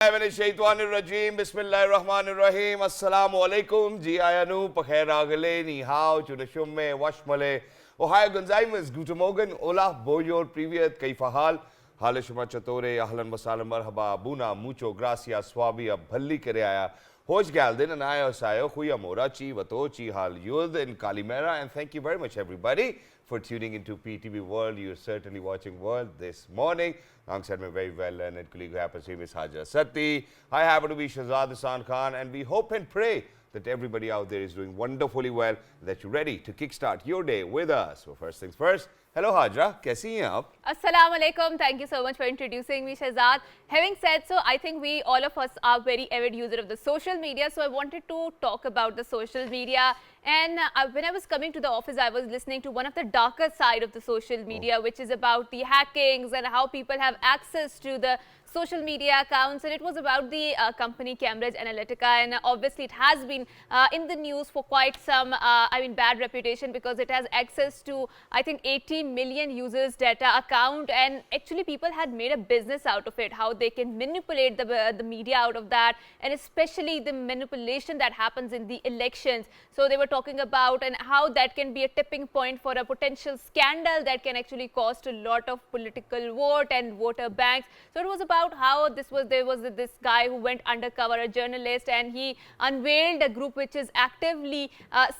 Rajim, Bismillahirrahmanirrahim, Assalamu alaikum, Ji Ayanu, Pakhair Agale, Ni Hao, Chudashumme, Washmale, Ohio Gonzaimas, Guten Morgen, Ola, Boyor, Privyat, Kaifahal, Halishuma Chatore, Ahlan Wasalam Marhaba, Buna, Mucho, Gracias, Swabi, Bhalli Kereaya, Hosh Galdin, and Ayo Sayo, Huya Morachi, Vatochi, Hal Yud, and Kalimera, and thank you very much, everybody, for tuning into PTV World. You're certainly watching World this morning. Alongside my very well-learned colleague who happens to be Ms. Haja Satti. I happen to be Shahzad Hassan Khan, and we hope and pray that everybody out there is doing wonderfully well, that you're ready to kickstart your day with us. So first things first, hello Haja, kaisi hain aap? Assalamu alaikum. Thank you so much for introducing me, Shahzad. Having said so, I think all of us are very avid user of the social media. So I wanted to talk about the social media. And when I was coming to the office, I was listening to one of the darker side of the social media, which is about the hackings and how people have access to the social media accounts, and it was about the company Cambridge Analytica, and obviously it has been in the news for quite some bad reputation, because it has access to, I think, 80 million users data account, and actually people had made a business out of it, how they can manipulate the media out of that, and especially the manipulation that happens in the elections. So they were talking about and how that can be a tipping point for a potential scandal that can actually cost a lot of political vote and voter banks. So it was about how there was this guy who went undercover, a journalist, and he unveiled a group which is actively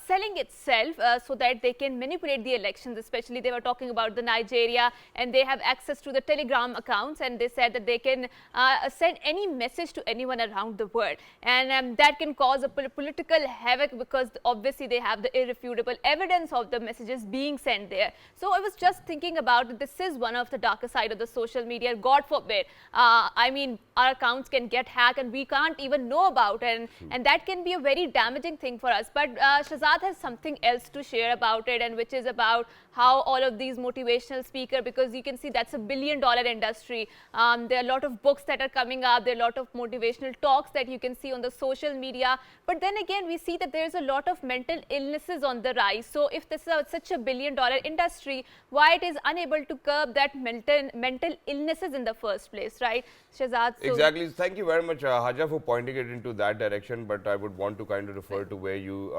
selling itself so that they can manipulate the elections. Especially they were talking about the Nigeria, and they have access to the Telegram accounts, and they said that they can send any message to anyone around the world, and that can cause a political havoc, because obviously they have the irrefutable evidence of the messages being sent there. So I was just thinking about, this is one of the darker side of the social media. God forbid, our accounts can get hacked and we can't even know about it, and that can be a very damaging thing for us. But Shahzad has something else to share about it, and which is about how all of these motivational speakers, because you can see that's $1 billion industry. There are a lot of books that are coming up. There are a lot of motivational talks that you can see on the social media. But then again, we see that there's a lot of mental illnesses on the rise. So if this is such a $1 billion industry, why it is unable to curb that mental illnesses in the first place, right, Shahzad? So exactly. Thank you very much, Haja, for pointing it into that direction. But I would want to kind of refer to where you,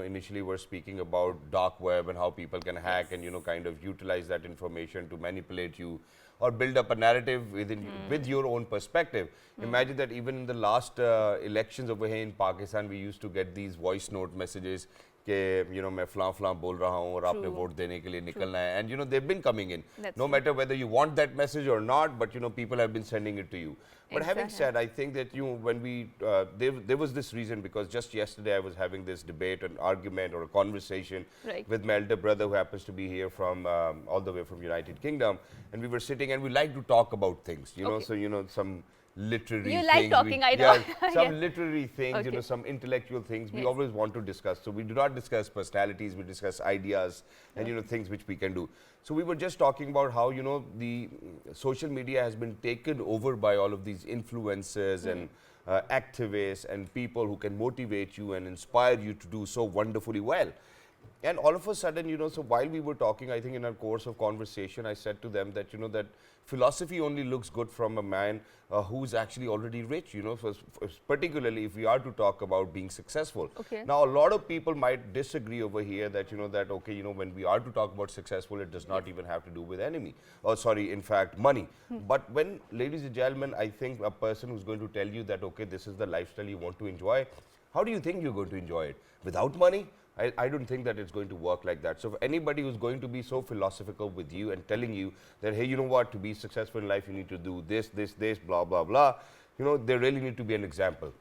initially were speaking about dark web and how people can hack and, kind of utilize that information to manipulate you or build up a narrative with your own perspective. Imagine that even in the last elections over here in Pakistan, we used to get these voice note messages कि मैं फलां फलां बोल रहा हूँ और आपने vote देने के लिए निकलना है, and they've been coming in. No matter whether you want that message or not, but people have been sending it to you. But having said, I think that when we there was this reason, because just yesterday I was having this debate, an argument or a conversation with my elder brother, who happens to be here from all the way from United Kingdom, and we were sitting and we like to talk about things, so some literary you things. Like talking, I know. Yeah, some literary things, some intellectual things we always want to discuss. So we do not discuss personalities, we discuss ideas and things which we can do. So we were just talking about how the social media has been taken over by all of these influencers and activists and people who can motivate you and inspire you to do so wonderfully well. And all of a sudden, so while we were talking, I think in our course of conversation, I said to them that, that philosophy only looks good from a man who's actually already rich, so particularly if we are to talk about being successful. Now, a lot of people might disagree over here that, when we are to talk about successful, it does not even have to do with in fact, money. But when, ladies and gentlemen, I think a person who's going to tell you that, okay, this is the lifestyle you want to enjoy, how do you think you're going to enjoy it? Without money? I don't think that it's going to work like that. So if anybody who's going to be so philosophical with you and telling you that, hey, you know what, to be successful in life, you need to do this, blah, blah, blah, they really need to be an example.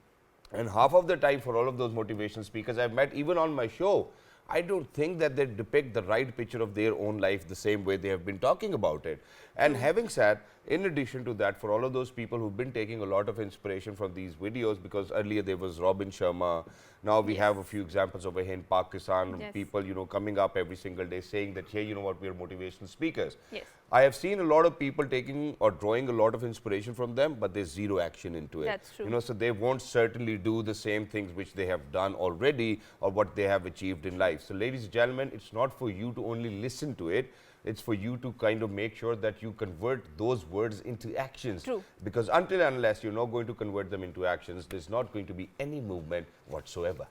And half of the time, for all of those motivational speakers I've met, even on my show, I don't think that they depict the right picture of their own life the same way they have been talking about it. And having said, in addition to that, for all of those people who've been taking a lot of inspiration from these videos, because earlier there was Robin Sharma, now we have a few examples over here in Pakistan, people, coming up every single day saying that, hey, we are motivational speakers. I have seen a lot of people taking or drawing a lot of inspiration from them, but there's zero action into it. That's true. So they won't certainly do the same things which they have done already or what they have achieved in life. So ladies and gentlemen, it's not for you to only listen to it. It's for you to kind of make sure that you convert those words into actions. True. Because until and unless you're not going to convert them into actions, there's not going to be any movement whatsoever.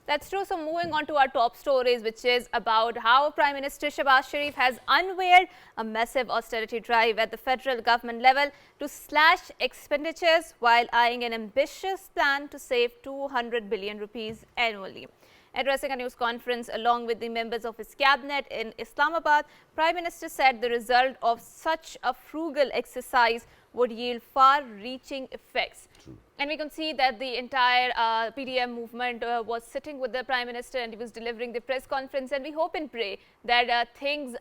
That's true. So moving on to our top stories, which is about how Prime Minister Shehbaz Sharif has unveiled a massive austerity drive at the federal government level to slash expenditures while eyeing an ambitious plan to save 200 billion rupees annually. Addressing a news conference along with the members of his cabinet in Islamabad, Prime Minister said the result of such a frugal exercise would yield far-reaching effects. True. And we can see that the entire PDM movement was sitting with the Prime Minister and he was delivering the press conference, and we hope and pray that things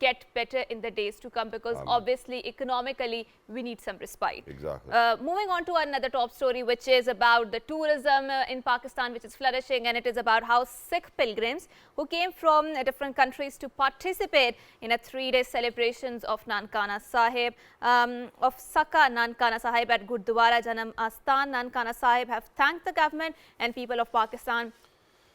get better in the days to come, because obviously economically we need some respite. Exactly. Moving on to another top story, which is about the tourism in Pakistan, which is flourishing, and it is about how Sikh pilgrims who came from different countries to participate in a 3-day celebrations of Nankana Sahib, of Saka Nankana Sahib at Gurdwara Janam Astan Nankana Sahib have thanked the government and people of Pakistan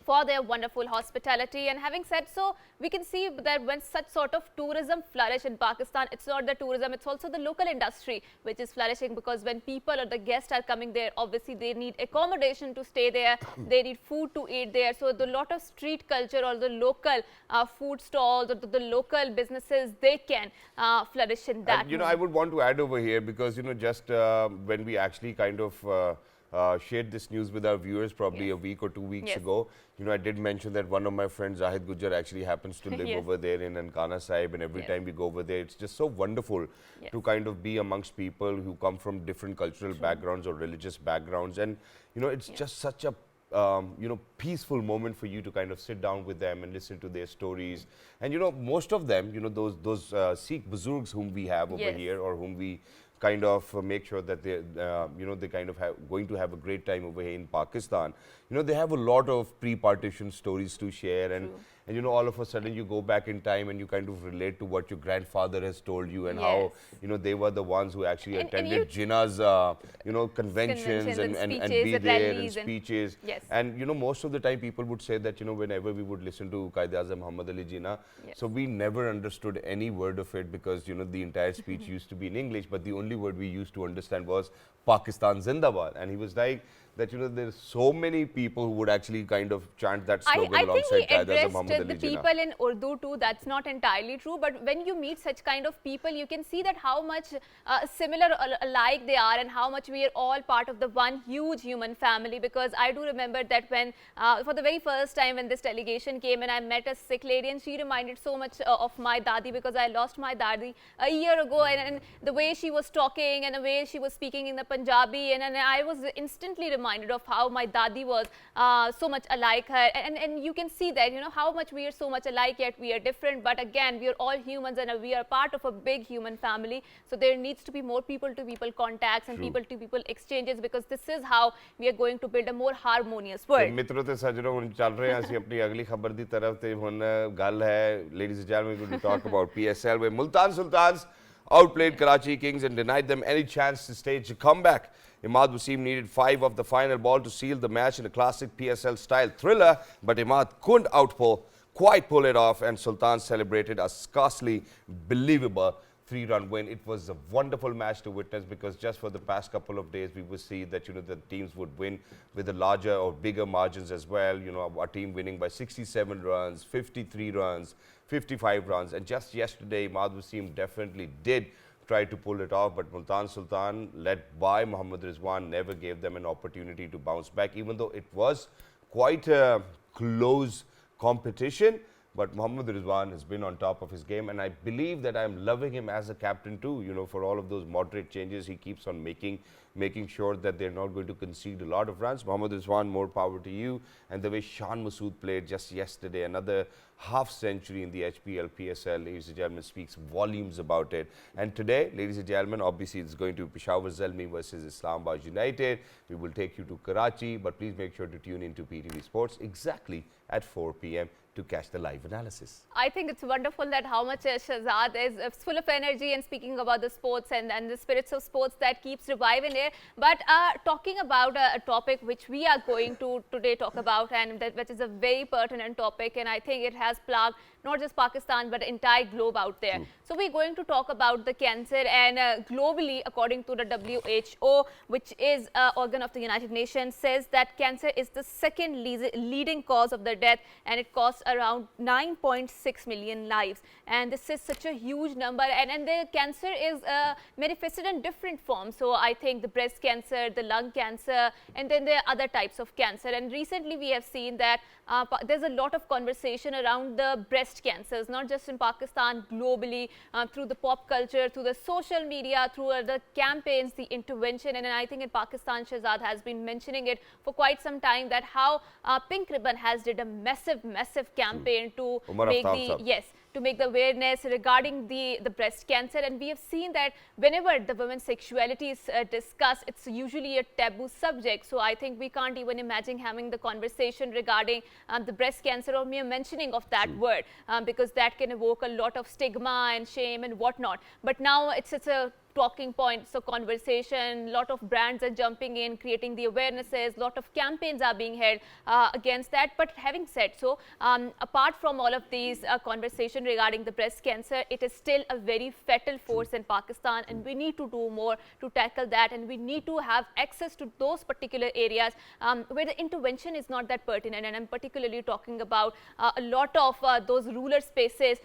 for their wonderful hospitality. And having said so, we can see that when such sort of tourism flourish in Pakistan, it's not the tourism, it's also the local industry which is flourishing, because when people or the guests are coming there, obviously they need accommodation to stay there, they need food to eat there. So the lot of street culture or the local food stalls or the local businesses, they can flourish in that. And, I would want to add over here, because, just when we actually kind of shared this news with our viewers probably a week or 2 weeks ago. I did mention that one of my friends, Zahid Gujjar, actually happens to live over there in Nankana Sahib, and every time we go over there, it's just so wonderful to kind of be amongst people who come from different cultural backgrounds or religious backgrounds. And, it's just such a peaceful moment for you to kind of sit down with them and listen to their stories. And, most of them, those Sikh Buzurgs whom we have over here, or whom we kind of make sure that they, they kind of going to have a great time over here in Pakistan. They have a lot of pre-partition stories to share, and all of a sudden you go back in time and you kind of relate to what your grandfather has told you, and how they were the ones who actually attended Jinnah's conventions and be there and speeches. And most of the time people would say that whenever we would listen to Qaid-e-Azam Muhammad Ali Jinnah, so we never understood any word of it, because the entire speech used to be in English, but the only word we used to understand was Pakistan Zindabad. And he was like that there's so many people who would actually kind of chant that slogan alongside Qaid-e-Azam Muhammad Ali Jinnah. I think he addressed the people in Urdu too. That's not entirely true, but when you meet such kind of people, you can see that how much similar alike they are, and how much we are all part of the one huge human family. Because I do remember that when for the very first time when this delegation came and I met a Sikh lady, and she reminded so much of my dadi, because I lost my dadi a year ago, and the way she was talking and the way she was speaking in the Punjabi, and I was instantly reminded of how my dadi was so much alike her. And you can see that how much we are so much alike, yet we are different. But again, we are all humans, and we are part of a big human family. So there needs to be more people to people contacts and people to people exchanges, because this is how we are going to build a more harmonious world. मित्रों ते सजनों हुन चल रहे हैं ਅਸੀਂ अपनी अगली खबर दी तरफ ते हुन गल है, ladies and gentlemen, we're going to talk about PSL, where Multan Sultans outplayed Karachi Kings and denied them any chance to stage a comeback. Imad Wasim needed 5 of the final ball to seal the match in a classic PSL style thriller, but Imad couldn't quite pull it off, and Sultan celebrated a scarcely believable 3-run win. It was a wonderful match to witness, because just for the past couple of days we would see that the teams would win with the larger or bigger margins as well. Our team winning by 67 runs, 53 runs, 55 runs, and just yesterday Imad Wasim definitely did try to pull it off, but Multan Sultan, led by Mohammad Rizwan, never gave them an opportunity to bounce back, even though it was quite a close competition. But Mohammad Rizwan has been on top of his game, and I believe that I'm loving him as a captain too, for all of those moderate changes he keeps on making sure that they're not going to concede a lot of runs. Mohammad Rizwan, more power to you. And the way Shan Masood played just yesterday, another half century in the HPL PSL, ladies and gentlemen, speaks volumes about it. And today, ladies and gentlemen, obviously it's going to be Peshawar Zalmi versus Islamabad United. We will take you to Karachi, but please make sure to tune into PTV Sports exactly at 4 p.m. to catch the live analysis. I think it's wonderful that how much Shehzad is full of energy and speaking about the sports and the spirits of sports that keeps reviving it. But talking about a topic which we are going to today talk about, and which is a very pertinent topic, and I think it has plagued not just Pakistan, but entire globe out there. So we're going to talk about the cancer, and globally, according to the WHO, which is an organ of the United Nations, says that cancer is the second leading cause of the death, and it costs around 9.6 million lives. And this is such a huge number, and the cancer is manifested in different forms. So I think the breast cancer, the lung cancer, and then there are other types of cancer. And recently we have seen that there's a lot of conversation around the breast cancers, not just in Pakistan, globally, through the pop culture, through the social media, through the campaigns, the intervention. And I think in Pakistan, Shehzad has been mentioning it for quite some time, that how Pink Ribbon has did a massive campaign to make to make the awareness regarding the breast cancer. And we have seen that whenever the women's sexuality is discussed, it's usually a taboo subject. So I think we can't even imagine having the conversation regarding the breast cancer or mere mentioning of that word, because that can evoke a lot of stigma and shame and whatnot. But now it's a talking points, so conversation, lot of brands are jumping in, creating the awarenesses, lot of campaigns are being held against that. But having said so, apart from all of these conversation regarding the breast cancer, it is still a very fatal force in Pakistan, and we need to do more to tackle that, and we need to have access to those particular areas where the intervention is not that pertinent. And I'm particularly talking about a lot of those rural spaces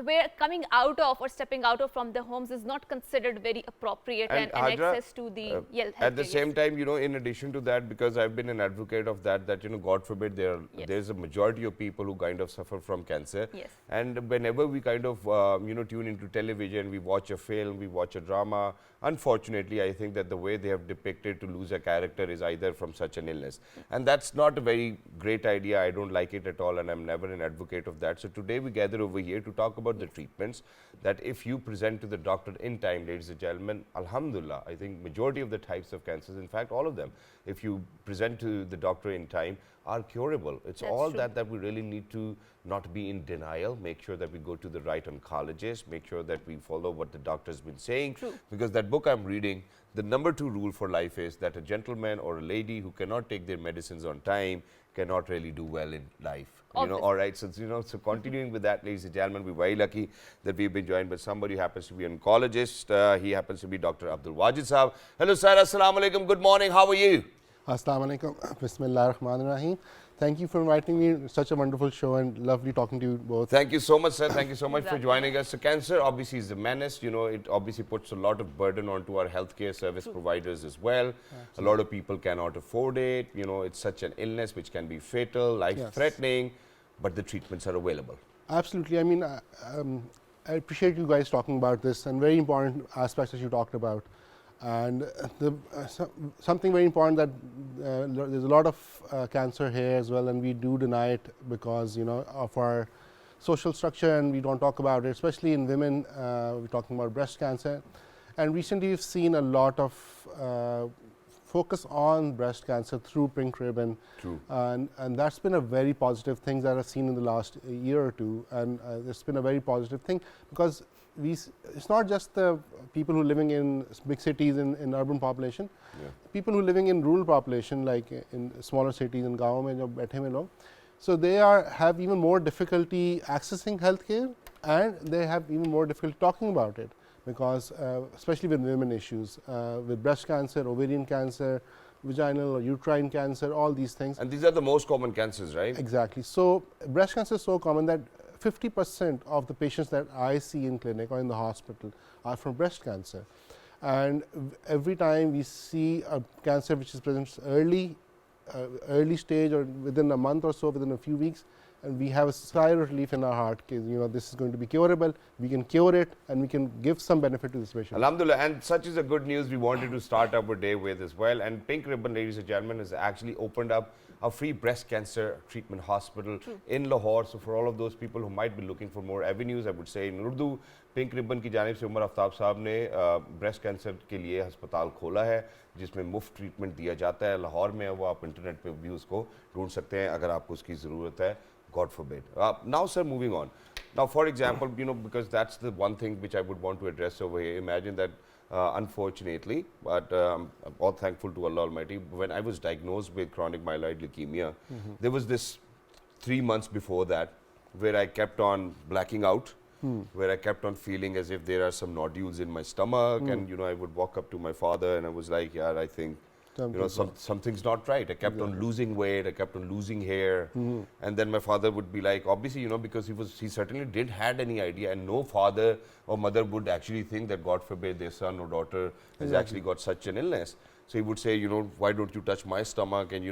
where coming out of or stepping out of from the homes is not considered very appropriate, and access to the health. At the same time, you know, in addition to that, because I've been an advocate of that, you know, God forbid, there's a majority of people who kind of suffer from cancer. And whenever we kind of, you know, tune into television, we watch a film, we watch a drama, unfortunately, I think that the way they have depicted to lose a character is either from such an illness. And that's not a very great idea. I don't like it at all, and I'm never an advocate of that. So today we gather over here to talk about the treatments that if you present to the doctor in time, ladies and gentlemen, alhamdulillah, I think majority of the types of cancers, in fact all of them, if you present to the doctor in time, are curable. It's all that we really need to not be in denial, make sure that we go to the right oncologist, make sure that we follow what the doctor's been saying. Because that book I'm reading, the #2 rule for life is that a gentleman or a lady who cannot take their medicines on time cannot really do well in life. You know, all right. So, you know, so continuing with that, ladies and gentlemen, we're very lucky that we've been joined by somebody who happens to be an oncologist. He happens to be Dr. Abdul Wajid Saab. Hello, sir. Assalamu alaikum. Good morning. How are you? Assalamu alaikum. Bismillah ar-Rahman ar-Rahim. Thank you for inviting me. Such a wonderful show and lovely talking to you both. Thank you so much, sir. Thank you so much for joining us. So cancer obviously is a menace. You know, it obviously puts a lot of burden onto our healthcare service providers as well. A lot of people cannot afford it. You know, it's such an illness which can be fatal, life-threatening, but the treatments are available. Absolutely. I mean, I appreciate you guys talking about this and very important aspects that you talked about. And something very important that there's a lot of cancer here as well, and we do deny it because, you know, of our social structure, and we don't talk about it, especially in women. We're talking about breast cancer, and recently we've seen a lot of focus on breast cancer through Pink Ribbon. And that's been a very positive thing that I've seen in the last year or two, and it's been a very positive thing because it's not just the people who are living in big cities in urban population, people who are living in rural population, like in smaller cities in gaon mein jo baithe mein log, so they have even more difficulty accessing healthcare, and they have even more difficulty talking about it because especially with women issues, with breast cancer, ovarian cancer, vaginal or uterine cancer, all these things. And these are the most common cancers, right? Exactly. So breast cancer is so common that 50% of the patients that I see in clinic or in the hospital are from breast cancer. And every time we see a cancer which is present early stage or within a month or so, within a few weeks, and we have a sigh of relief in our heart, you know, this is going to be curable, we can cure it, and we can give some benefit to this patient. Alhamdulillah, and such is a good news we wanted to start our day with as well. And Pink Ribbon, ladies and gentlemen, has actually opened up a free breast cancer treatment hospital in Lahore. So for all of those people who might be looking for more avenues, I would say in Urdu, Pink Ribbon की जानिब से उमर आफ्ताब साहब ने breast cancer के लिए अस्पताल खोला है जिसमें मुफ्त ट्रीटमेंट दिया जाता है. लाहौर में है वो, आप इंटरनेट पे भी उसको ढूंढ सकते हैं अगर आपको उसकी ज़रूरत है. God forbid. Now, sir, moving on. Now, for example, you know, because that's the one thing which I would want to address over here. Imagine that, unfortunately, but I'm all thankful to Allah Almighty, when I was diagnosed with chronic myeloid leukemia, there was this 3 months before that, where I kept on blacking out, where I kept on feeling as if there are some nodules in my stomach, and I would walk up to my father and I was like, yeah, I think something's not right. I kept on losing weight, I kept on losing hair, and then my father would be like, obviously, because he certainly did had any idea, and no father or mother would actually think that, God forbid, their son or daughter has actually got such an illness. So he would say, why don't you touch my stomach? And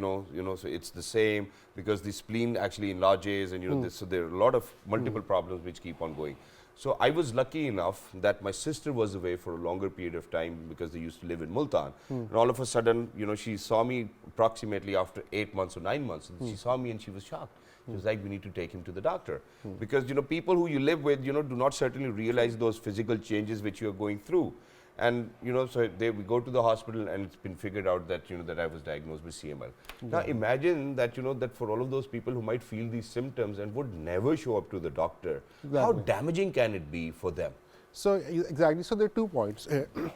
so it's the same, because the spleen actually enlarges, and so there are a lot of multiple problems which keep on going. So I was lucky enough that my sister was away for a longer period of time, because they used to live in Multan. And all of a sudden, she saw me approximately after 8 months or 9 months. And she saw me and she was shocked. She was like, we need to take him to the doctor. Because, people who you live with, do not certainly realize those physical changes which you are going through. And, so we go to the hospital and it's been figured out that, that I was diagnosed with CML. Now, imagine that, that for all of those people who might feel these symptoms and would never show up to the doctor, how damaging can it be for them? So, exactly. So, there are 2 points.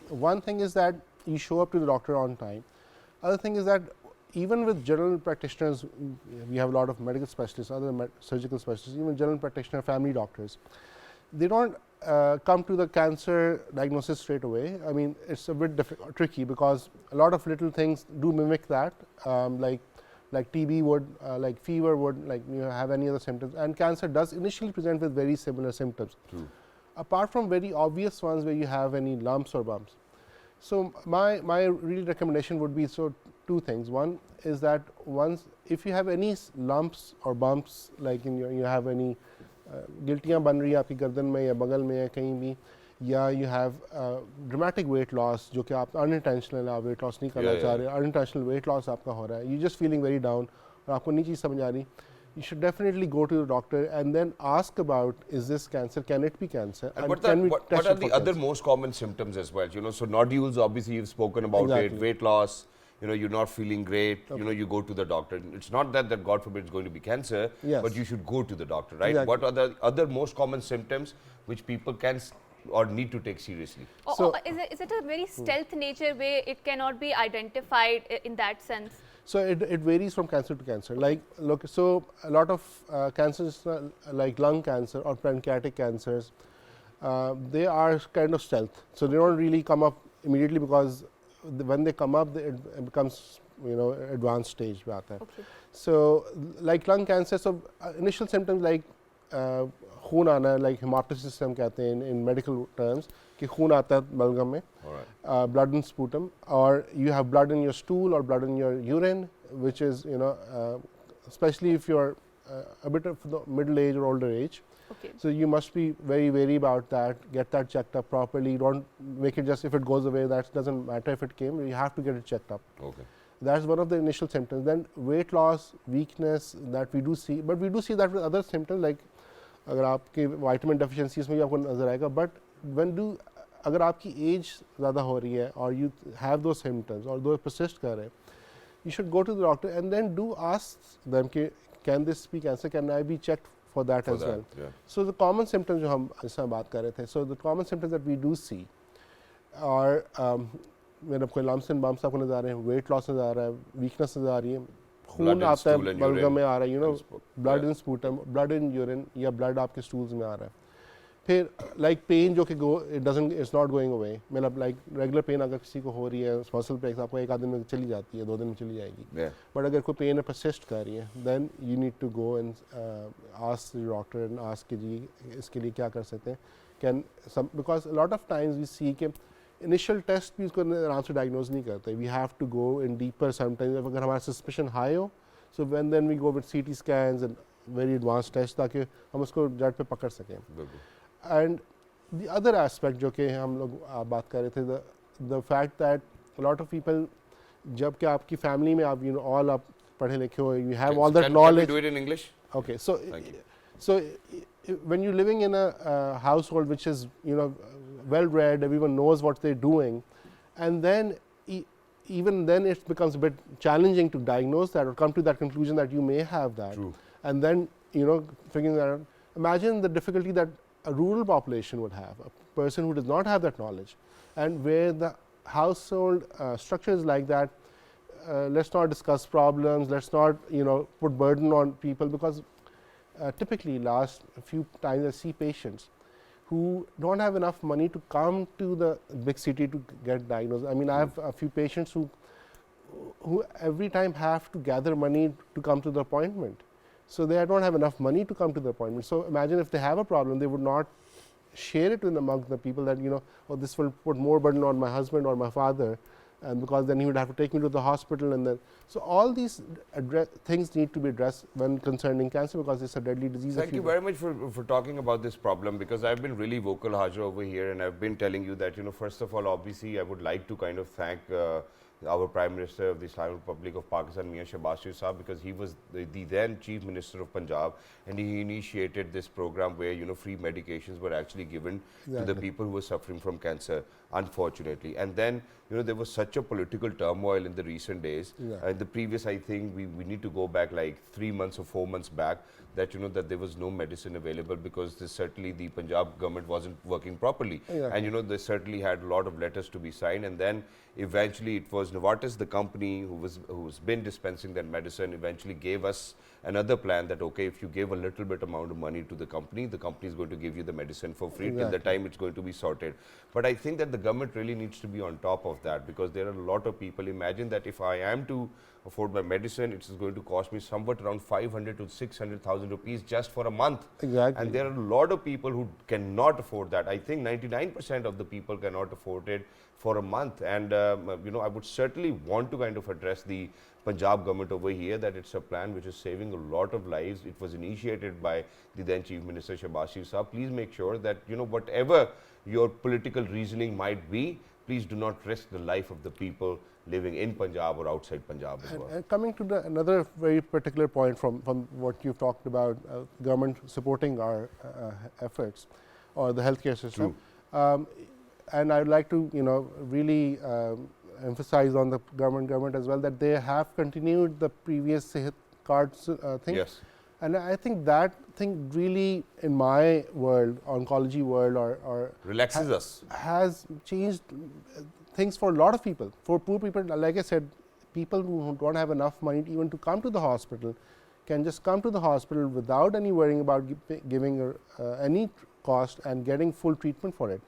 One thing is that you show up to the doctor on time. Other thing is that even with general practitioners, we have a lot of medical specialists, other surgical specialists, even general practitioner, family doctors. They don't come to the cancer diagnosis straight away. I mean, it's a bit tricky, because a lot of little things do mimic that, like TB would, like fever would, like have any other symptoms. And cancer does initially present with very similar symptoms. True. Apart from very obvious ones where you have any lumps or bumps. So my real recommendation would be 2 things. One is that if you have any lumps or bumps, like you have any गिल्टियाँ बन रही है आपकी गर्दन में या बगल में या कहीं भी, या you have dramatic weight loss, जो कि आप unintentional आप weight loss नहीं करना चाह रहे, unintentional weight loss आपका हो रहा है, you just feeling very down और आपको नहीं चीज़ समझ आ रही, you should definitely go to the doctor and then ask about, is this cancer, can it be cancer, and what are the other most common symptoms as well? So nodules, obviously you've spoken about it, weight loss, you're not feeling great, you go to the doctor. It's not that God forbid it's going to be cancer, but you should go to the doctor, right? Exactly. What are the other most common symptoms which people can or need to take seriously? So, is it a very stealth nature where it cannot be identified in that sense? So it varies from cancer to cancer. Like, look, so a lot of cancers like lung cancer or pancreatic cancers, they are kind of stealth. So they don't really come up immediately, because when they come up, it becomes advanced stage. Okay. So like lung cancer, so initial symptoms like खून आना, like hemoptysis हम कहते हैं in medical terms, कि खून आता है बलगम में, blood in sputum, or you have blood in your stool or blood in your urine, which is especially if you're a bit of the middle age or older age. Okay. So you must be very wary about that, get that checked up properly, don't make it just if it goes away, that doesn't matter if it came, you have to get it checked up. Okay. That's one of the initial symptoms. Then weight loss, weakness, that we do see, but we do see that with other symptoms, like अगर आपके vitamin deficiencies में भी आपको नजर आएगा, but अगर आपकी age ज़्यादा हो रही है और you have those symptoms or those persist कर रहे हैं, you should go to the doctor and then do ask them कि can this be cancer, can I be checked for that as well. Yeah. So the common symptoms जो हम इसमें बात कर रहे थे, so the common symptoms that we do see are when आपको lumps and bumps आपको नजर आ रहे हैं, weight loss नजर आ रहा है, weakness नजर आ रही है, खून आता है बलगम में आ रहा है, blood in sputum, blood in urine या blood आपके stools में आ रहा है. फिर like pain जो कि it's not going away, मतलब like regular pain अगर किसी को हो रही है, muscle pain आपको एक आध दिन में चली जाती है, 2 दिन में चली जाएगी. But अगर कोई pain persist कर रही है, then you need to go and ask the doctor and ask कि जी इसके लिए क्या कर सकते हैं. Because a lot of times we see कि initial test भी इसको आराम से diagnose नहीं करते. We have to go in deeper sometimes. अगर हमारा suspicion high हो, so then we go with CT scans and very advanced tests ताकि हम उसको जड़ पे पकड़ सकें. And the other aspect जो कि हम लोग बात कर रहे थे, the fact that a lot of people, जब कि आपकी family में आप all आप पढ़े लिखे हो, you have all that knowledge. Can we do it in English? Okay, so when you're living in a household which is well read, everyone knows what they're doing, and then even then it becomes a bit challenging to diagnose that or come to that conclusion that you may have that. True. And then figuring that out. Imagine the difficulty that a rural population would have, a person who does not have that knowledge, and where the household structure is like that. Let's not discuss problems, let's not put burden on people, because typically last a few times I see patients who don't have enough money to come to the big city to get diagnosed. I mean, I have a few patients who every time have to gather money to come to the appointment. So they don't have enough money to come to the appointment. So imagine if they have a problem, they would not share it with among the people that, oh, this will put more burden on my husband or my father, and because then he would have to take me to the hospital, and then so all these things need to be addressed when concerning cancer, because it's a deadly disease. Thank you very much for talking about this problem, because I've been really vocal, Hajar, over here, and I've been telling you that, first of all, obviously, I would like to kind of thank our Prime Minister of the Islamic Republic of Pakistan, Mian Shahbaz Sharif Saab, because he was the then Chief Minister of Punjab, and he initiated this program where, free medications were actually given to the people who were suffering from cancer, unfortunately. And then, there was such a political turmoil in the recent days. And the previous, I think, we need to go back like 3 months or 4 months back, that, that there was no medicine available, because certainly the Punjab government wasn't working properly. And, they certainly had a lot of letters to be signed. And then eventually it was Novartis, the company who's been dispensing that medicine, eventually gave us another plan that, okay, if you give a little bit amount of money to the company is going to give you the medicine for free till the time it's going to be sorted. But I think that the government really needs to be on top of that, because there are a lot of people. Imagine that if I am to afford my medicine, it is going to cost me somewhat around 500 to 600,000 rupees just for a month. Exactly. And there are a lot of people who cannot afford that. I think 99% of the people cannot afford it for a month. And, I would certainly want to kind of address the Punjab government over here, that it's a plan which is saving a lot of lives. It was initiated by the then Chief Minister Shahbaz Sharif Saab. Please make sure that, whatever your political reasoning might be, please do not risk the life of the people living in Punjab or outside Punjab as well. And coming to another very particular point from what you've talked about, government supporting our efforts or the healthcare system. And I would like to, really emphasize on the government as well, that they have continued the previous Sehat cards thing. Yes. And I think that thing really, in my world, oncology world, or relaxes us, has changed things for a lot of people. For poor people, like I said, people who don't have enough money even to come to the hospital can just come to the hospital without any worrying about giving any cost and getting full treatment for it.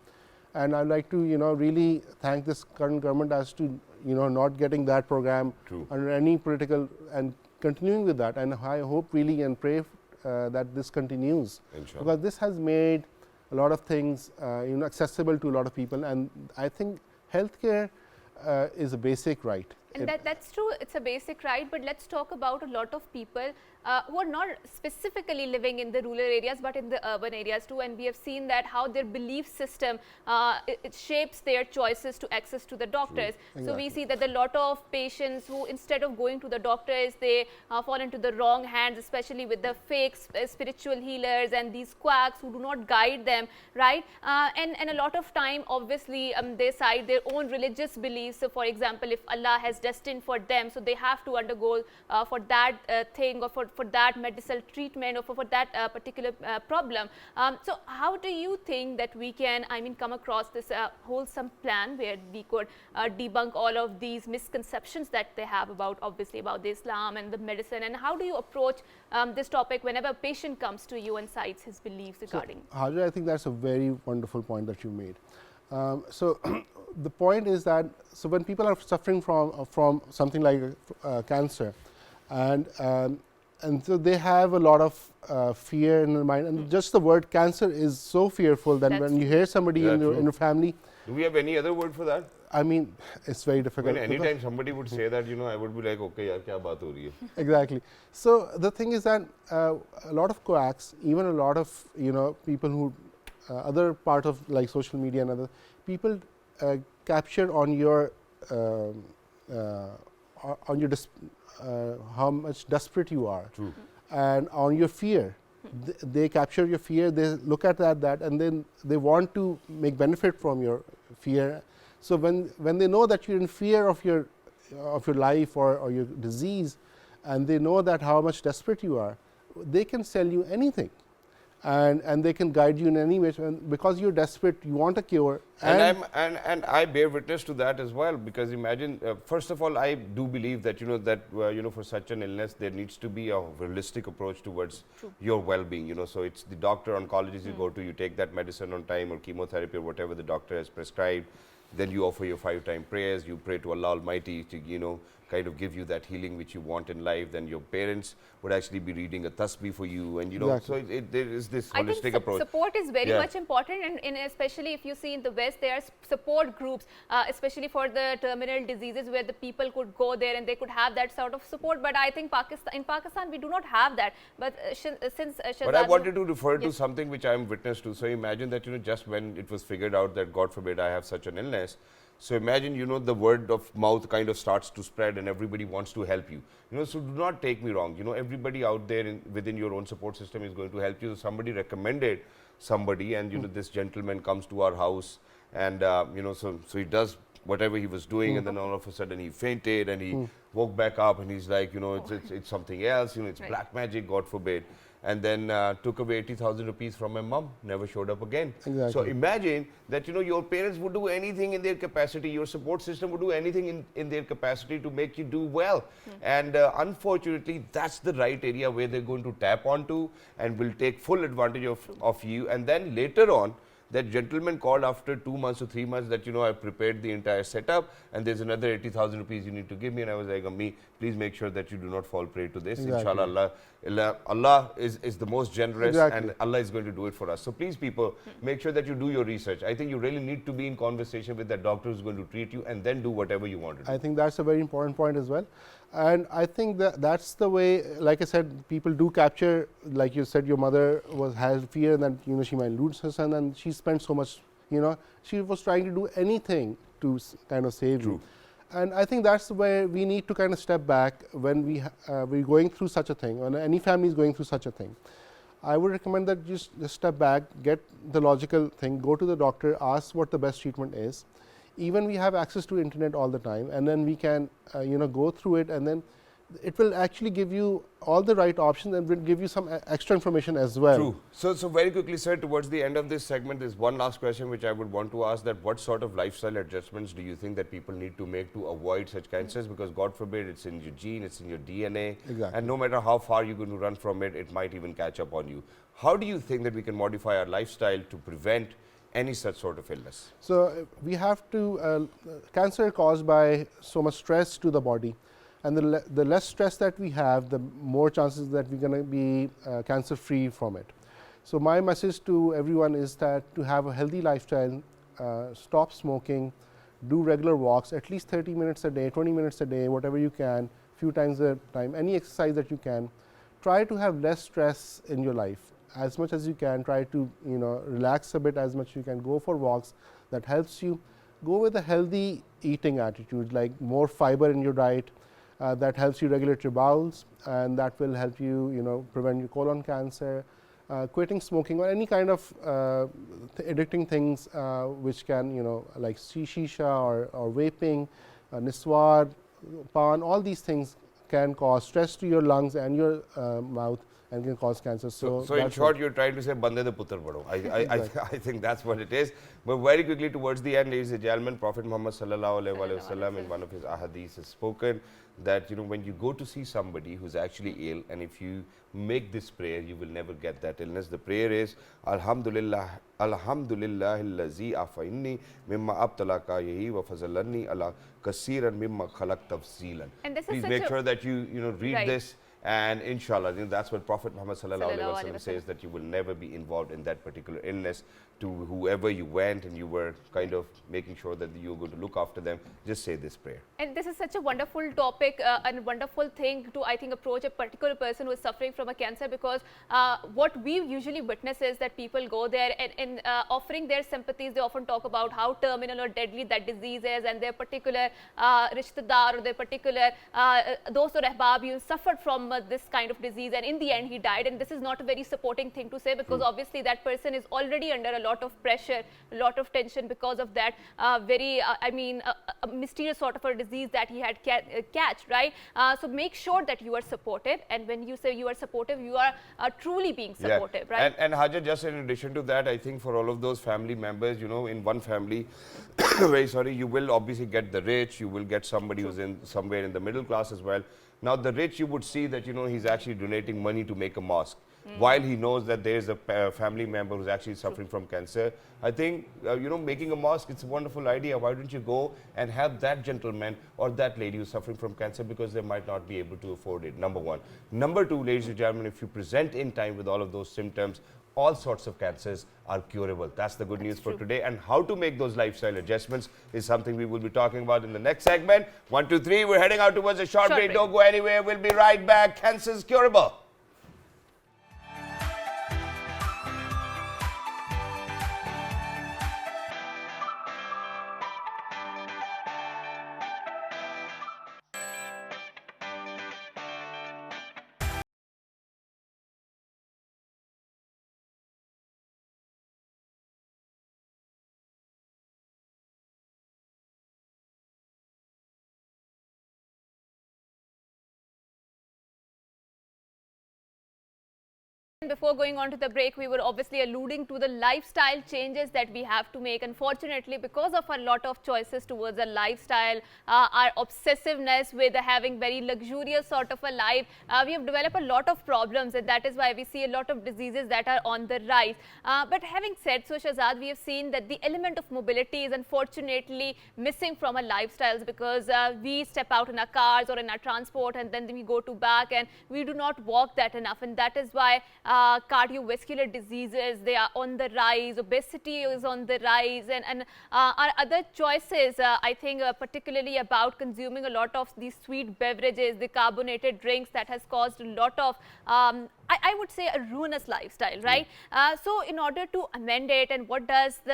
And I'd like to, really thank this current government as to, not getting that program under any political and continuing with that. And I hope really and pray that this continues, because this has made a lot of things, accessible to a lot of people. And I think healthcare is a basic right. And that's true, it's a basic right, but let's talk about a lot of people who are not specifically living in the rural areas, but in the urban areas too. And we have seen that how their belief system, it shapes their choices to access to the doctors. Exactly. So we see that a lot of patients who, instead of going to the doctors, they fall into the wrong hands, especially with the fake spiritual healers and these quacks who do not guide them, right? And a lot of time, obviously, they cite their own religious beliefs. So for example, if Allah has destined for them, so they have to undergo for that thing, or for that medicinal treatment, or for that particular problem. So how do you think that we can, come across this wholesome plan where we could debunk all of these misconceptions that they have about, obviously, about the Islam and the medicine? And how do you approach this topic whenever a patient comes to you and cites his beliefs regarding? So, Hajar, I think that's a very wonderful point that you made. So the point is that, so when people are suffering from something like cancer, and so they have a lot of fear in their mind, and just the word cancer is so fearful that when you hear somebody in your family. Do we have any other word for that? It's very difficult. Anytime somebody would say that, I would be like, okay, yaar, kya baat ho rahi hai? Exactly. So the thing is that a lot of quacks, even a lot of people who other part of like social media and other people capture on your how much desperate you are. True. And on your fear. They capture your fear, they look at that, and then they want to make benefit from your fear. So when they know that you're in fear of your life or your disease, and they know that how much desperate you are, they can sell you anything. and they can guide you in any way. And because you're desperate, you want a cure. And I bear witness to that as well, because imagine, first of all, I do believe that for such an illness there needs to be a holistic approach towards your well-being. So it's the doctor, oncologist you go to, you take that medicine on time, or chemotherapy or whatever the doctor has prescribed. Then you offer your 5-time prayers, you pray to Allah Almighty to kind of give you that healing which you want in life. Then your parents would actually be reading a tasbih for you, and so there is this holistic approach. Support is very much important, and especially if you see in the West, there are support groups, especially for the terminal diseases, where the people could go there and they could have that sort of support. But I think in Pakistan we do not have that. But But I wanted to refer to something which I am witness to. So imagine that just when it was figured out that God forbid I have such an illness. So imagine, the word of mouth kind of starts to spread and everybody wants to help you. So do not take me wrong. Everybody out there within your own support system is going to help you. So somebody recommended somebody, and, this gentleman comes to our house, and, so he does whatever he was doing, and then all of a sudden he fainted and he woke back up, and he's like, it's something else, it's black magic, God forbid. And then took away 80,000 rupees from my mom, never showed up again. Exactly. So imagine that, your parents would do anything in their capacity, your support system would do anything in their capacity to make you do well. And unfortunately, that's the right area where they're going to tap onto and will take full advantage of you. And then later on, that gentleman called after 2 months or 3 months that, I prepared the entire setup and there's another 80,000 rupees you need to give me. And I was like, Ammi, please make sure that you do not fall prey to this. Exactly. Inshallah, Allah is the most generous, exactly. and Allah is going to do it for us. So please, people, make sure that you do your research. I think you really need to be in conversation with that doctor who's going to treat you, and then do whatever you want to do. I think that's a very important point as well. And I think that's the way, like I said, people do capture, like you said, your mother has fear that, she might lose her son, and she spent so much, she was trying to do anything to kind of save you. And I think that's where we need to kind of step back when we're going through such a thing, when any family is going through such a thing. I would recommend that just step back, get the logical thing, go to the doctor, ask what the best treatment is. Even we have access to internet all the time, and then we can go through it, and then it will actually give you all the right options and will give you some extra information as well. True. So very quickly, sir, towards the end of this segment, there's one last question which I would want to ask, that what sort of lifestyle adjustments do you think that people need to make to avoid such cancers? Because God forbid, it's in your gene, it's in your DNA. Exactly. And no matter how far you're going to run from it, it might even catch up on you. How do you think that we can modify our lifestyle to prevent any such sort of illness? So we have to, cancer caused by so much stress to the body. And the less stress that we have, the more chances that we're going to be cancer free from it. So my message to everyone is that to have a healthy lifestyle, stop smoking, do regular walks, at least 30 minutes a day, 20 minutes a day, whatever you can, few times a time, any exercise that you can. Try to have less stress in your life. As much as you can, try to relax a bit as much as you can, go for walks, that helps you. Go with a healthy eating attitude, like more fiber in your diet, that helps you regulate your bowels, and that will help you prevent your colon cancer. Quitting smoking or any kind of addicting things which can like shisha or vaping, niswar, pan, all these things can cause stress to your lungs and your mouth, and can cause cancer. So in short, you're trying to say, Bande de putar bado. I think that's what it is. But very quickly towards the end, ladies and gentlemen, Prophet Muhammad sallallahu alaihi wasallam in one of his ahadith has spoken that when you go to see somebody who's actually ill, and if you make this prayer, you will never get that illness. The prayer is Alhamdulillah, Alhamdulillah allazi afaini mimma abtalaka yahi wa fazalani ala kasiran mimma khalaq tafsilan. Please make sure that you read this. And inshallah, that's what Prophet Muhammad sallallahu alaihi wasallam says, that you will never be involved in that particular illness. To whoever you went and you were kind of making sure that you were going to look after them, just say this prayer. And this is such a wonderful topic and wonderful thing to, I think, approach a particular person who is suffering from a cancer, because what we usually witness is that people go there and offering their sympathies. They often talk about how terminal or deadly that disease is, and their particular rishtedar or their particular dost or ahbab suffered from this kind of disease, and in the end he died. And this is not a very supporting thing to say, because obviously that person is already under a lot of pressure, a lot of tension because of that a mysterious sort of a disease that he had catch, right? So make sure that you are supportive, and when you say you are supportive, you are truly being supportive, right? And Hajar, just in addition to that, I think for all of those family members, you know, in one family, very sorry, you will obviously get the rich, you will get somebody who's in somewhere in the middle class as well. Now the rich, you would see that, you know, he's actually donating money to make a mosque, while he knows that there's a family member who's actually suffering from cancer. I think, you know, making a mosque, it's a wonderful idea. Why don't you go and help that gentleman or that lady who's suffering from cancer, because they might not be able to afford it, number one. Number two, ladies and gentlemen, if you present in time with all of those symptoms, all sorts of cancers are curable. That's the good news for today. And how to make those lifestyle adjustments is something we will be talking about in the next segment. 1, 2, 3, we're heading out towards a short break. Don't go anywhere. We'll be right back. Cancer's curable. Before going on to the break, we were obviously alluding to the lifestyle changes that we have to make. Unfortunately, because of a lot of choices towards a lifestyle, our obsessiveness with having very luxurious sort of a life, we have developed a lot of problems, and that is why we see a lot of diseases that are on the rise. But having said so, Shahzad, we have seen that the element of mobility is unfortunately missing from our lifestyles, because we step out in our cars or in our transport, and then we go to back, and we do not walk that enough, and that is why cardiovascular diseases, they are on the rise, obesity is on the rise, and our other choices, I think particularly about consuming a lot of these sweet beverages, the carbonated drinks, that has caused a lot of I would say a ruinous lifestyle, right? So in order to amend it, and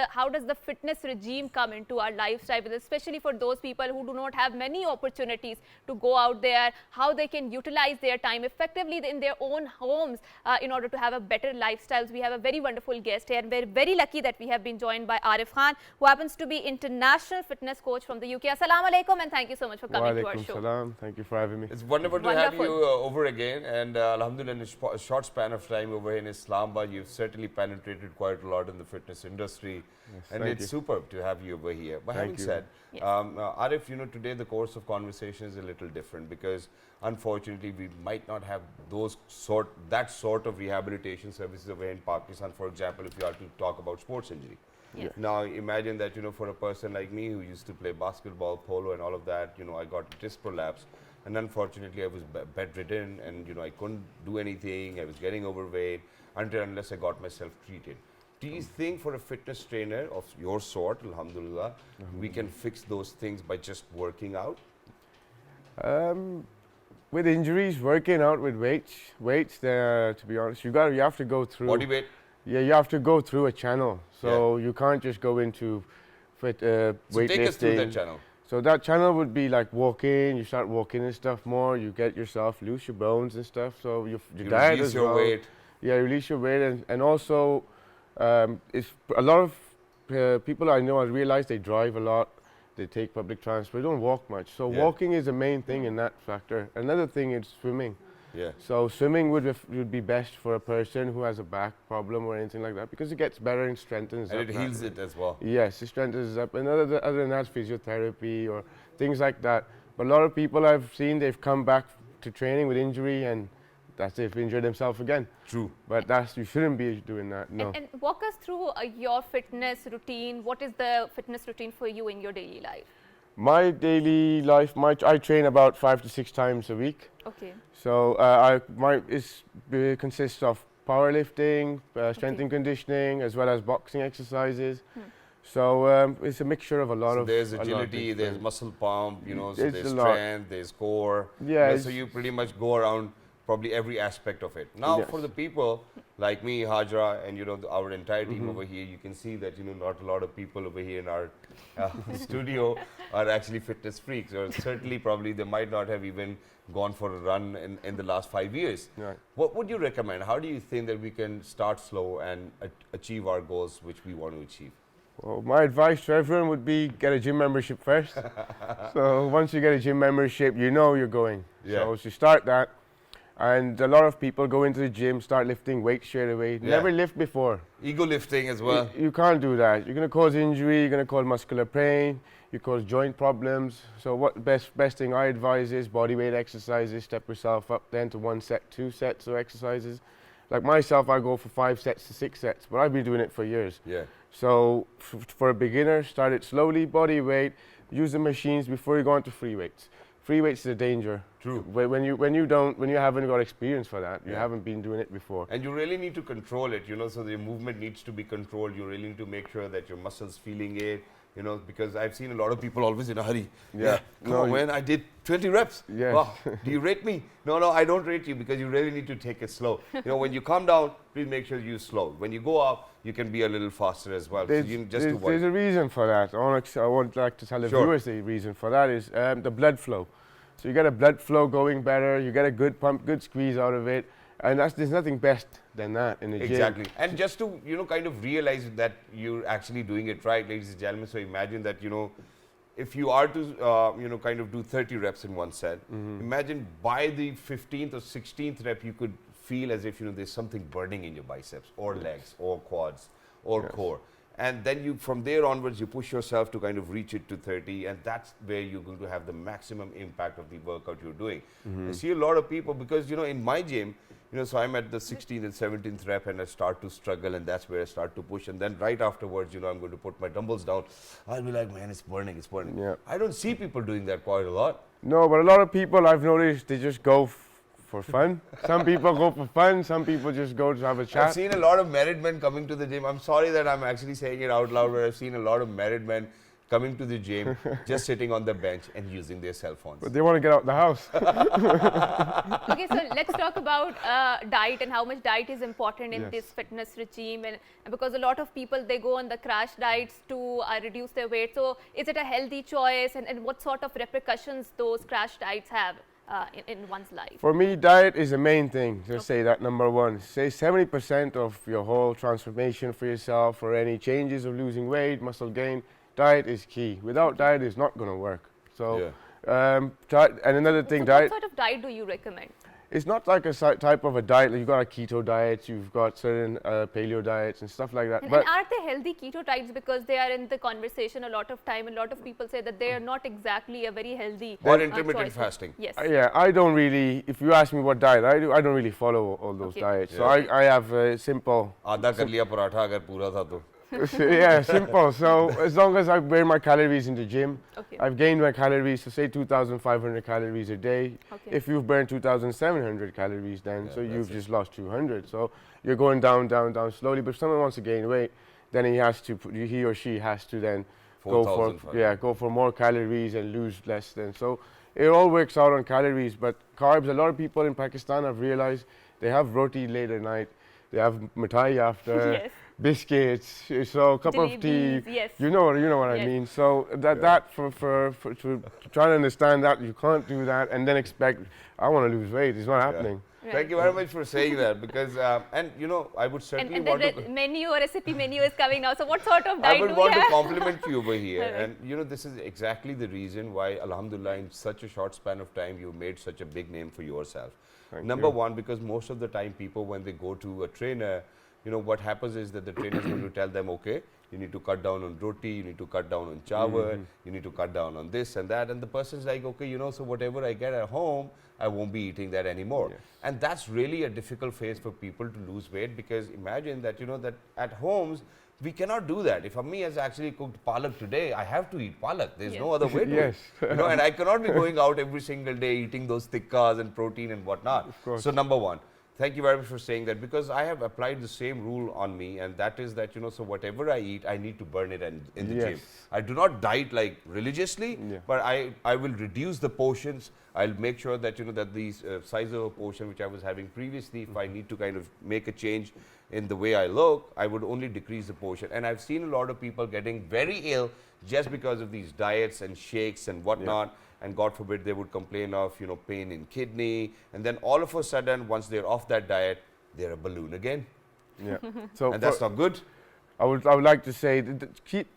how does the fitness regime come into our lifestyle, especially for those people who do not have many opportunities to go out there, how they can utilize their time effectively in their own homes in order to have a better lifestyles. We have a very wonderful guest here, and we're very lucky that we have been joined by Arif Khan, who happens to be international fitness coach from the UK. Assalamu alaikum, and thank you so much for coming to our show. Salam. Thank you for having me. It's wonderful to have you over again, and alhamdulillah, in a short span of time over here in Islamabad, you've certainly penetrated quite a lot in the fitness industry, and it's superb to have you over here. But having said, Arif, you know, today the course of conversation is a little different, because unfortunately we might not have that sort of rehabilitation services over here in Pakistan. For example, if you are to talk about sports injury. Yes. Now imagine that, you know, for a person like me who used to play basketball, polo and all of that, you know, I got disc prolapse, and unfortunately I was bedridden, and you know, I couldn't do anything. I was getting overweight unless I got myself treated. Do you think for a fitness trainer of your sort, alhamdulillah, we can fix those things by just working out? With injuries, working out with weights, to be honest, you have to go through Body weight? Yeah, you have to go through a channel. So you can't just go into weightlifting. So take us through that channel. So that channel would be like walking. You start walking and stuff more. You get yourself loose your bones and stuff. So your diet release as your well. weight. Yeah, release your weight, and also it's a lot of people I know. I realize they drive a lot. They take public transport. They don't walk much. So walking is the main thing in that factor. Another thing is swimming. Yeah. So swimming would be best for a person who has a back problem or anything like that, because it gets better and strengthens And up. it heals it as well. Yes, it strengthens up. And other than that, physiotherapy or things like that. But a lot of people I've seen, they've come back to training with injury, and they've injured themselves again. True. But you shouldn't be doing that, no. And walk us through your fitness routine. What is the fitness routine for you in your daily life? My daily life, I train about 5 to 6 times a week. Okay. So it consists of powerlifting, strength and conditioning, as well as boxing exercises. So it's a mixture of a lot of. There's agility, there's muscle pump, you know, so there's a lot. strength, there's core. Yeah. So you pretty much go around probably every aspect of it. Now, Yes. for the people like me, Hajra, and our entire team over here, you can see that not a lot of people over here in our studio are actually fitness freaks, or certainly probably they might not have even gone for a run in the last 5 years. Right. What would you recommend? How do you think that we can start slow and achieve our goals which we want to achieve? Well, my advice to everyone would be get a gym membership first. So once you get a gym membership, you know you're going. Yeah. So you start that, and a lot of people go into the gym, start lifting weights straight away. Yeah. Never lift before. Ego lifting as well. You can't do that. You're going to cause injury. You're going to cause muscular pain. You cause joint problems. So what best thing I advise is body weight exercises. Step yourself up then to 1 set, 2 sets of exercises. Like myself, I go for 5 sets to 6 sets, but I've been doing it for years. Yeah. So for a beginner, start it slowly, body weight, use the machines before you go into free weights. Free weights is a danger. True. When you haven't got experience for that, you Yeah. haven't been doing it before. And you really need to control it, so the movement needs to be controlled. You really need to make sure that your muscles feeling it, because I've seen a lot of people always in a hurry. Yeah. Come No, on, man, I did 20 reps. Yes. Wow. Do you rate me? No, I don't rate you, because you really need to take it slow. When you come down, please make sure you slow. When you go up, you can be a little faster as well. So you just There's avoid. a reason for that. I would like to tell the Sure. viewers the reason for that is the blood flow. So you get a blood flow going better, you get a good pump, good squeeze out of it, and there's nothing best than that in the gym. Exactly. And just to, kind of realize that you're actually doing it right, ladies and gentlemen. So imagine that, if you are to, kind of do 30 reps in one set, imagine by the 15th or 16th rep, you could feel as if, there's something burning in your biceps or legs or quads or core. And then from there onwards, you push yourself to kind of reach it to 30, and that's where you're going to have the maximum impact of the workout you're doing. I see a lot of people, because, in my gym, so I'm at the 16th and 17th rep, and I start to struggle, and that's where I start to push. And then right afterwards, I'm going to put my dumbbells down. I'll be like, man, it's burning, it's burning. Yeah. I don't see people doing that quite a lot. No, but a lot of people I've noticed, they just go for fun. Some people go for fun, some people just go to have a chat. I've seen a lot of married men coming to the gym. I'm sorry that I'm actually saying it out loud, but I've seen a lot of married men coming to the gym, just sitting on the bench and using their cell phones. But they want to get out the house. Okay, so let's talk about diet and how much diet is important in Yes. this fitness regime, and because a lot of people, they go on the crash diets to reduce their weight. So is it a healthy choice, and what sort of repercussions those crash diets have in one's life? For me, diet is the main thing. Just say that number one. Say 70% of your whole transformation for yourself, or any changes of losing weight, muscle gain, diet is key. Without diet, it's not going to work. So, and another thing, So what diet. sort of diet do you recommend? It's not like a type of a diet. Like you've got a keto diet, you've got certain paleo diets and stuff like that. And But are they healthy keto diets? Because they are in the conversation a lot of time. A lot of people say that they are not exactly a very healthy Or intermittent choice. fasting. Yes. yeah, I don't really. If you ask me what diet I do, I don't really follow all those Okay. diets. So Yeah. I have a simple. आधा कर लिया पराठा अगर पूरा था तो. Yeah, simple. So as long as I burn my calories in the gym, Okay. I've gained my calories. So say 2,500 calories a day. Okay. If you've burned 2,700 calories, then Yeah, so that's you've it. just lost 200. So you're going down, down, down slowly. But if someone wants to gain weight, then he or she has to then go for 4,500. go for more calories and lose less. Then so it all works out on calories. But carbs, a lot of people in Pakistan have realized they have roti late at night. They have mithai after. Yes. Biscuits, so a cup of tea. Jalebis, yes. You know what I Yes. mean. So that for to try to understand that you can't do that and then expect I want to lose weight. It's not happening. Right. Thank you very much for saying that, because and I would certainly And want the to. menu or recipe menu is coming now. So what sort of I diet would do want we to have? compliment you over here. Alright. And this is exactly the reason why, alhamdulillah, in such a short span of time, you made such a big name for yourself. Thank Number you. one, because most of the time, people, when they go to a trainer, what happens is that the trainer is going to tell them, okay, you need to cut down on roti, you need to cut down on chawal, you need to cut down on this and that. And the person's like, okay, so whatever I get at home, I won't be eating that anymore. Yes. And that's really a difficult phase for people to lose weight, because imagine that, that at homes, we cannot do that. If Ammi has actually cooked palak today, I have to eat palak. There's no other way to Yes. it. And I cannot be going out every single day eating those tikkas and protein and whatnot. Of course. So number one. Thank you very much for saying that, because I have applied the same rule on me, and that is that, so whatever I eat, I need to burn it in the gym. Yes. I do not diet like religiously, Yeah. but I will reduce the portions. I'll make sure that, that the size of a portion which I was having previously, if I need to kind of make a change in the way I look, I would only decrease the portion. And I've seen a lot of people getting very ill just because of these diets and shakes and whatnot. And God forbid they would complain of, pain in kidney. And then all of a sudden, once they're off that diet, they're a balloon again. Yeah. So And that's not good. I would like to say keep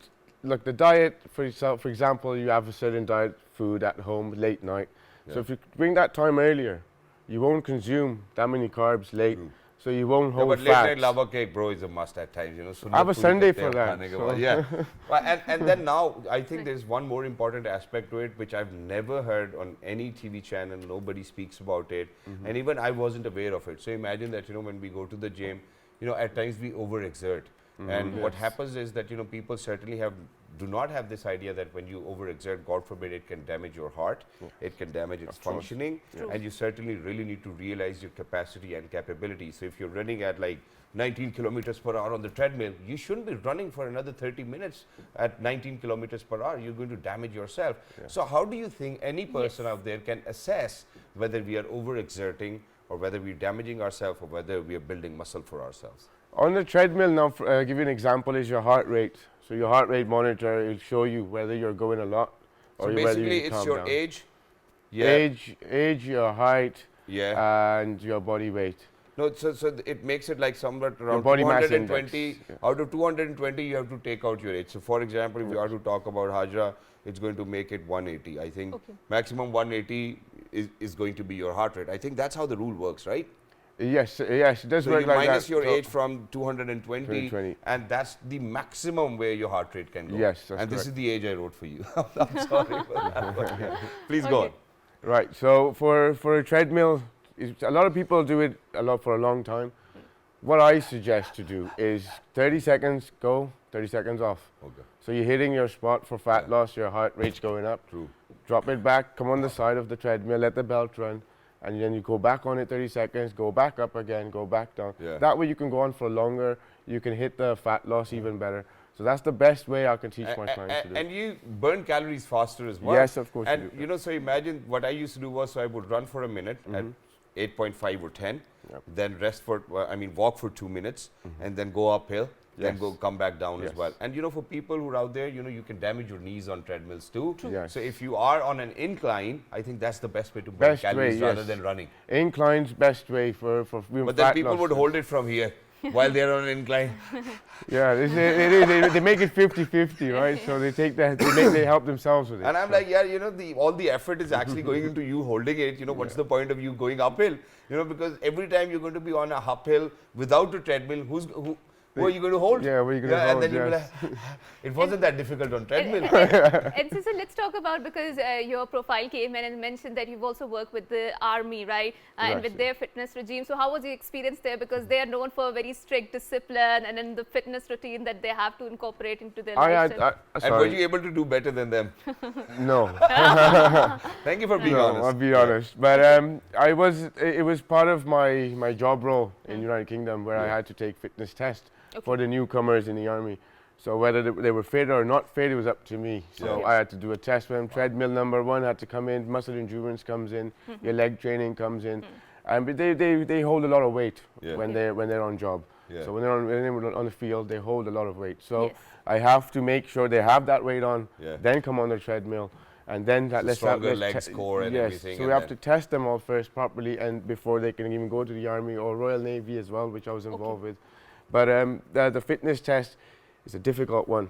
like the diet for yourself. For example, you have a certain diet food at home late night. So if you bring that time earlier, you won't consume that many carbs late. So you won't hold But late fats. night lava cake, bro, is a must at times. I have a Sunday for that. Yeah. And then now, I think there's one more important aspect to it, which I've never heard on any TV channel. Nobody speaks about it. And even I wasn't aware of it. So imagine that, when we go to the gym, at times we overexert. And what happens is that, people certainly do not have this idea that when you overexert, God forbid, it can damage your heart, it can damage its functioning, and you certainly really need to realize your capacity and capability. So if you're running at like 19 kilometers per hour on the treadmill, you shouldn't be running for another 30 minutes at 19 kilometers per hour. You're going to damage yourself. So how do you think any person out there can assess whether we are overexerting, or whether we're damaging ourselves, or whether we are building muscle for ourselves? On the treadmill now, give you an example, is your heart rate. So your heart rate monitor will show you whether you're going a lot or So whether basically, you it's calm your down. age. Age, your height, and your body weight. No, so it makes it like somewhat around body mass 220. index, yeah. Out of 220, you have to take out your age. So, for example, if you are to talk about Hajra, it's going to make it 180. I think maximum 180 is going to be your heart rate. I think that's how the rule works, right? Yes, it does So work you like that. minus your So age from 220, 220. and that's the maximum where your heart rate can go. Yes, that's and this correct. is the age I wrote for you. I'm sorry for that. But yeah. Please go on. Right. So for a treadmill, a lot of people do it for a long time. What I suggest to do is 30 seconds go, 30 seconds off. Okay. So you're hitting your spot for fat loss, your heart rate's going up. True. Drop it back, come on the side of the treadmill, let the belt run, and then you go back on it 30 seconds, go back up again, go back down. Yeah. That way you can go on for longer, you can hit the fat loss even better. So that's the best way I can teach my clients to do it. And you burn calories faster as well. Yes, of course you And do. so imagine what I used to do was, so I would run for a minute at 8.5 or 10, then rest for, walk for 2 minutes, and then go uphill, then come back down as well. And for people who are out there, you can damage your knees on treadmills too. Yes. So if you are on an incline, I think that's the best way to burn calories rather yes. than running. Incline's best way for But then people would hold it from here while they're on an incline. Yeah, it is. They make it 50-50, right? So they take that, they help themselves with it. And I'm like, yeah, all the effort is actually going into you holding it. What's the point of you going uphill? Because every time you're going to be on a uphill without a treadmill, who are you going to hold? Yeah, where are you going to hold? And then you'll be like, it wasn't that difficult on treadmill. And so let's talk about, because your profile came in and mentioned that you've also worked with the army, right? And with their fitness regime. So how was your experience there? Because they are known for a very strict discipline and then the fitness routine that they have to incorporate into their lifestyle. And were you able to do better than them? No. Thank you for being honest. I'll be honest. But it was part of my job role in United Kingdom where I had to take fitness tests for the newcomers in the army. So whether they were fit or not fit, it was up to me. So I had to do a test for them. Treadmill number 1 had to come in, muscle endurance comes in, your leg training comes in. But they hold a lot of weight when they're on job. Yeah. So when they're on the field, they hold a lot of weight. So I have to make sure they have that weight on, then come on the treadmill. And then that let's stronger legs, core and everything. So we have to test them all first properly, and before they can even go to the army or Royal Navy as well, which I was involved with. But the fitness test is a difficult one.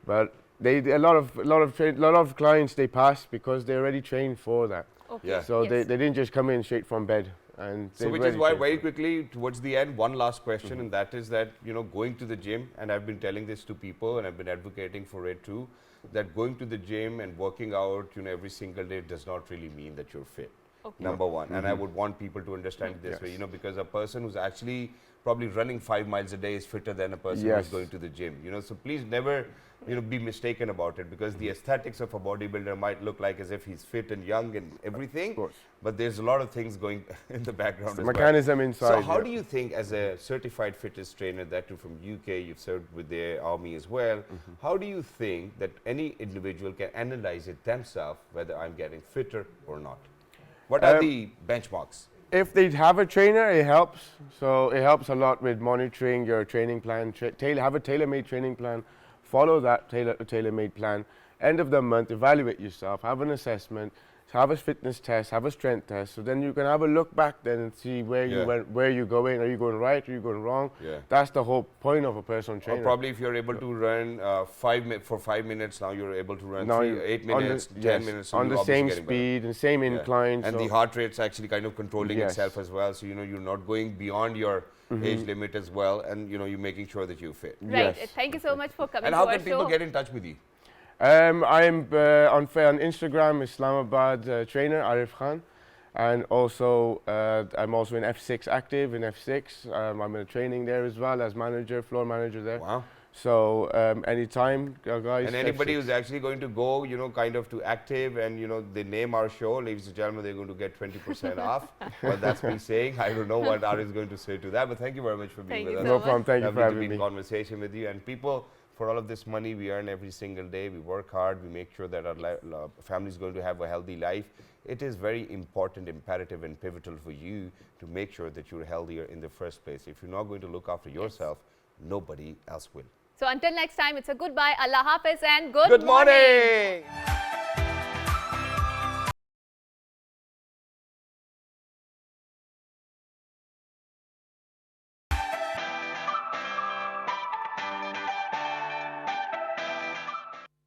But a lot of clients they pass because they're already trained for that. Okay. Yeah. So they didn't just come in straight from bed. And so which is why very quickly towards the end, one last question, and that is that going to the gym, and I've been telling this to people and I've been advocating for it too, that going to the gym and working out every single day does not really mean that you're fit. Okay. Number one. And I would want people to understand it this way, Yes. you know, because a person who's actually probably running 5 miles a day is fitter than a person Yes. who's going to the gym, you know. So please never, you know, be mistaken about it, because the aesthetics of a bodybuilder might look like as if he's fit and young and everything, course. but there's a lot of things going in the background as Mechanism well. inside. So how yeah. do you think, as a certified fitness trainer, that too from UK, you've served with the army as well, how do you think that any individual can analyze it themselves, whether I'm getting fitter or not? What are the benchmarks? If they have a trainer, it helps. So it helps a lot with monitoring your training plan. Have a tailor-made training plan. Follow that tailor-made plan. End of the month, evaluate yourself. Have an assessment. Have a fitness test. Have a strength test. So then you can have a look back then and see where you Yeah. went, where you're going. Are you going right? Are you going wrong? Yeah. That's the whole point of a personal Or trainer. probably if you're able to run for 5 minutes, now you're able to run Now 8 on the- minutes, 10 yes, minutes. So on you're the obviously same getting better. speed and same Yeah. incline. And so the heart rate's actually kind of controlling Yes. itself as well. So, you know, you're not going beyond your age limit as well. And, you know, you're making sure that you fit. Right. Yes. Thank you so much for coming And to how our can people show. get in touch with you? I am on Instagram, Islamabad trainer Arif Khan, and also I'm also in F6 active in F6. I'm in training there as well as manager, floor manager there. Wow. So anytime, guys. And anybody F6. who's actually going to go, you know, kind of to active and, you know, they name our show, ladies and gentlemen, they're going to get 20% off. Well, that's me saying. I don't know what Ari is going to say to that, but thank you very much for being Thank with you us. so No problem. Thank you Lovely for to be having in me. conversation with you. And people, for all of this money we earn every single day, we work hard, we make sure that our family is going to have a healthy life. It is very important, imperative, and pivotal for you to make sure that you're healthier in the first place. If you're not going to look after yourself, nobody else will. So until next time, it's a goodbye, Allah Hafiz, and good Good morning.